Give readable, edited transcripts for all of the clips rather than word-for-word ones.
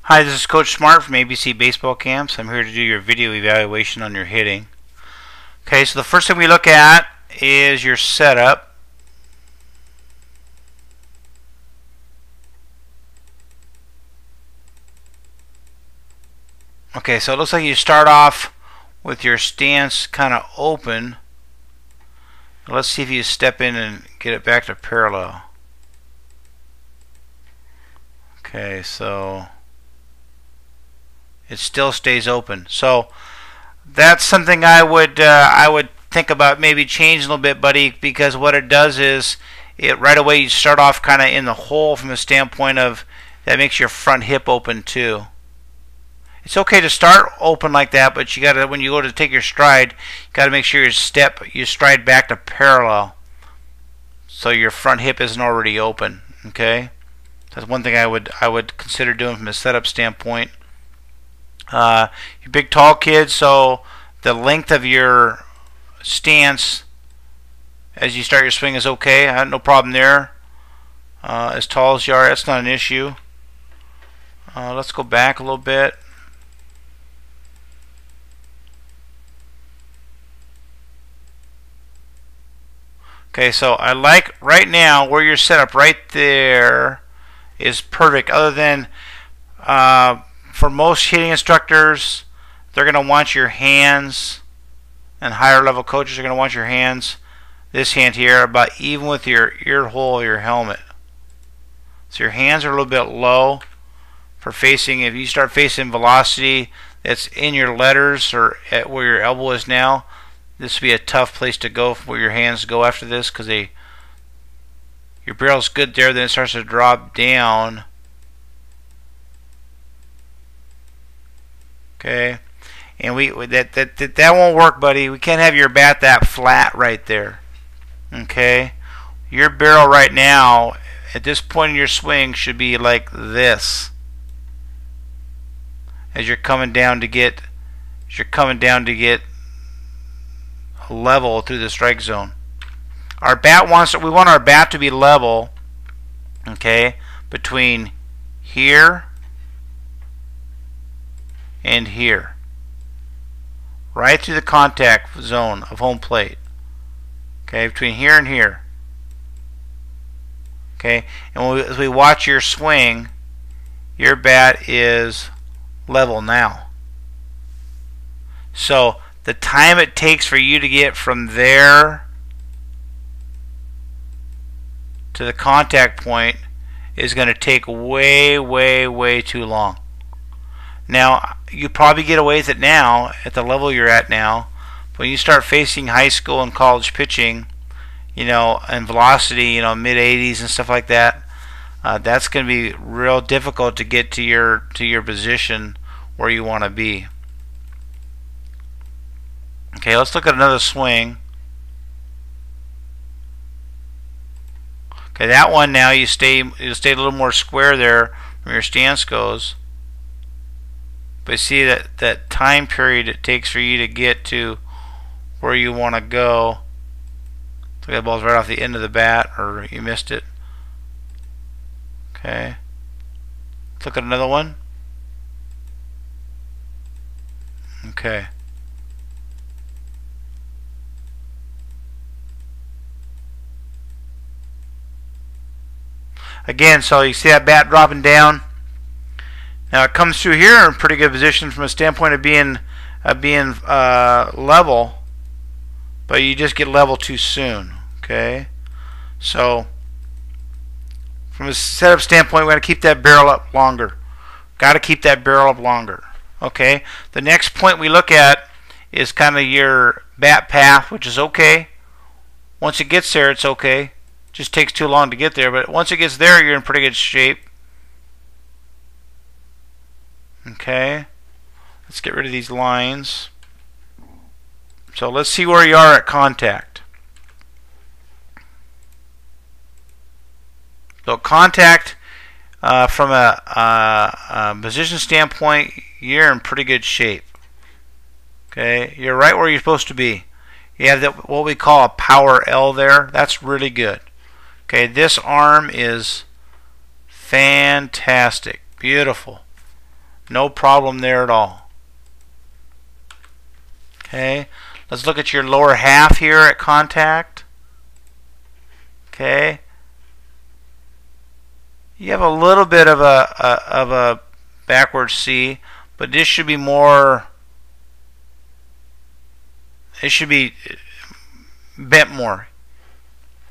Hi, this is Coach Smart from ABC Baseball Camps. I'm here to do your video evaluation on your hitting. Okay, so the first thing we look at is your setup. Okay, so it looks like you start off with your stance kind of open. Let's see if you step in and get it back to parallel. Okay, so it still stays open. So that's something I would think about maybe changing a little bit, buddy, because what it does is it right away you start off kind of in the hole from the standpoint of that makes your front hip open too. It's okay to start open like that, but you gotta, when you go to take your stride, you gotta make sure you stride back to parallel, so your front hip isn't already open. Okay, that's one thing I would consider doing from a setup standpoint. You're big, tall kids, so the length of your stance as you start your swing is okay. I have no problem there. As tall as you are, that's not an issue. Let's go back a little bit. Okay, so I like right now where you're set up right there is perfect. Other than for most hitting instructors, they're going to want your hands, and higher level coaches are going to want your hands, this hand here, about even with your ear hole of your helmet. So your hands are a little bit low for facing. If you start facing velocity that's in your letters or at where your elbow is now, this would be a tough place to go where your hands go after this, because your barrel's good there, then it starts to drop down. Okay, and that won't work, buddy. We can't have your bat that flat right there. Okay, your barrel right now at this point in your swing should be like this as you're coming down to get level through the strike zone. We want our bat to be level, okay, between here and here, right through the contact zone of home plate. Okay, between here and here. Okay, and as we watch your swing, your bat is level now. So the time it takes for you to get from there to the contact point is going to take way too long. Now, you probably get away with it now at the level you're at now. When you start facing high school and college pitching, and velocity, mid 80s and stuff like that, that's going to be real difficult to get to your position where you want to be. Okay, let's look at another swing. Okay, that one now you'll stay a little more square there where your stance goes. But see that time period it takes for you to get to where you want to go. So that ball's right off the end of the bat, or you missed it. Okay, let's look at another one. Okay. Again, so you see that bat dropping down. Now it comes through here in pretty good position from a standpoint of being level, but you just get level too soon. Okay, so from a setup standpoint, we got to keep that barrel up longer. Got to keep that barrel up longer. Okay, the next point we look at is kind of your bat path, which is okay. Once it gets there, it's okay. Just takes too long to get there, but once it gets there, you're in pretty good shape. Okay, let's get rid of these lines. So let's see where you are at contact. So contact, from a position standpoint, you're in pretty good shape. Okay, you're right where you're supposed to be. You have what we call a power L there. That's really good. Okay, this arm is fantastic, beautiful. No problem there at all. Okay, let's look at your lower half here at contact. Okay, you have a little bit of a backward C, but this should be more. It should be bent more.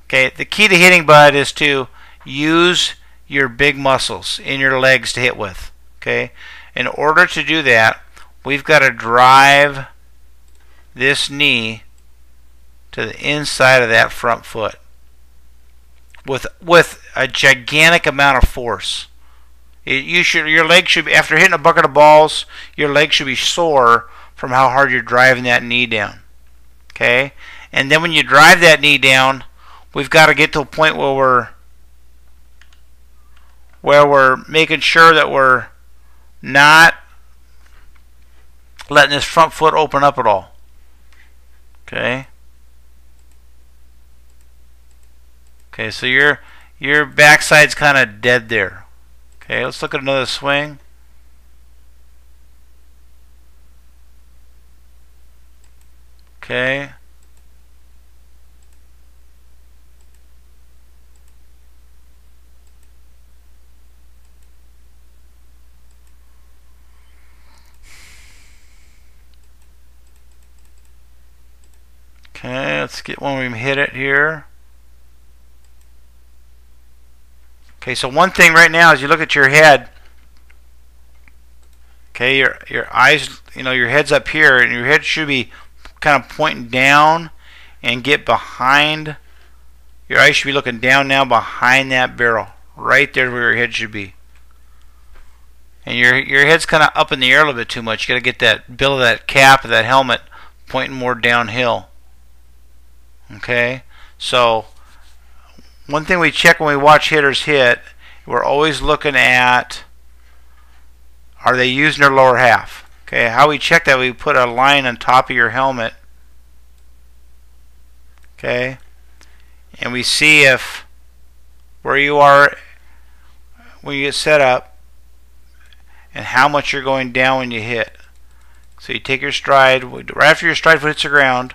Okay, the key to hitting, bud, is to use your big muscles in your legs to hit with. Okay, in order to do that, we've got to drive this knee to the inside of that front foot with a gigantic amount of force. Your leg should be, after hitting a bucket of balls, your leg should be sore from how hard you're driving that knee down. Okay, and then when you drive that knee down, we've got to get to a point where we're making sure that we're not letting this front foot open up at all. Okay. Okay, so your backside's kind of dead there. Okay, let's look at another swing. Okay. Okay, let's get when we hit it here. Okay, so one thing right now is you look at your head. Okay, your eyes, your head's up here, and your head should be kind of pointing down and get behind. Your eyes should be looking down now behind that barrel, right there where your head should be. And your head's kind of up in the air a little bit too much. You got to get that bill of that cap of that helmet pointing more downhill. Okay, so one thing we check when we watch hitters hit, we're always looking at, are they using their lower half? Okay, how we check that, we put a line on top of your helmet. Okay, and we see if where you are when you get set up and how much you're going down when you hit. So you take your stride, right after your stride foot hits the ground.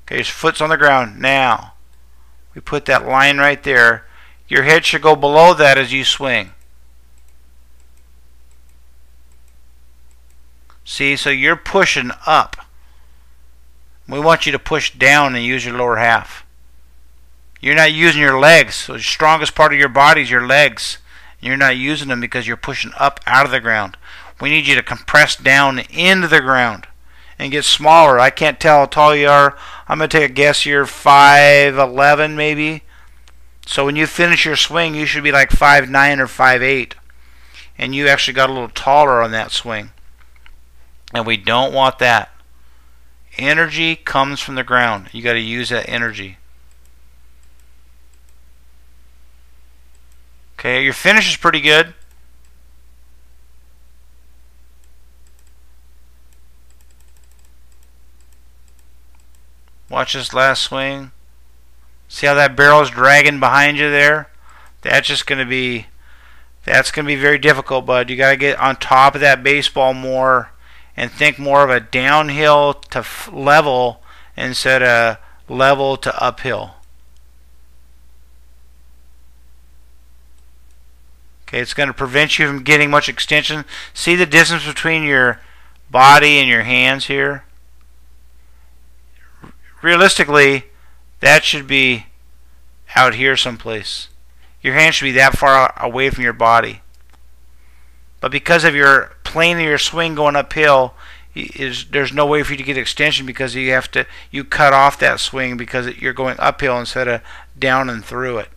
Okay, your foot's on the ground. Now, we put that line right there. Your head should go below that as you swing. See, so you're pushing up. We want you to push down and use your lower half. You're not using your legs. So the strongest part of your body is your legs. And you're not using them because you're pushing up out of the ground. We need you to compress down into the ground and get smaller. I can't tell how tall you are. I'm going to take a guess you're 5'11" maybe. So when you finish your swing, you should be like 5'9" or 5'8". And you actually got a little taller on that swing. And we don't want that. Energy comes from the ground. You got to use that energy. Okay, your finish is pretty good. Watch this last swing. See how that barrel's dragging behind you there? That's going to be very difficult, bud. You got to get on top of that baseball more and think more of a downhill to level instead of level to uphill. Okay, it's going to prevent you from getting much extension. See the distance between your body and your hands here? Realistically, that should be out here someplace. Your hand should be that far away from your body. But because of your plane of your swing going uphill, there's no way for you to get extension because you cut off that swing because you're going uphill instead of down and through it.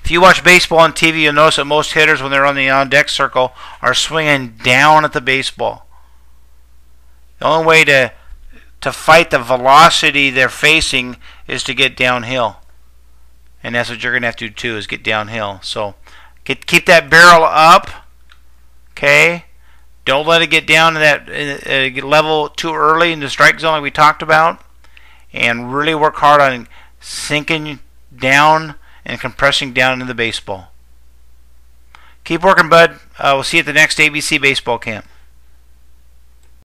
If you watch baseball on TV, you'll notice that most hitters, when they're on the on-deck circle, are swinging down at the baseball. The only way to fight the velocity they're facing is to get downhill. And that's what you're going to have to do too, is get downhill. So keep that barrel up. Okay? Don't let it get down to that level too early in the strike zone like we talked about. And really work hard on sinking down and compressing down into the baseball. Keep working, bud. We'll see you at the next ABC baseball camp.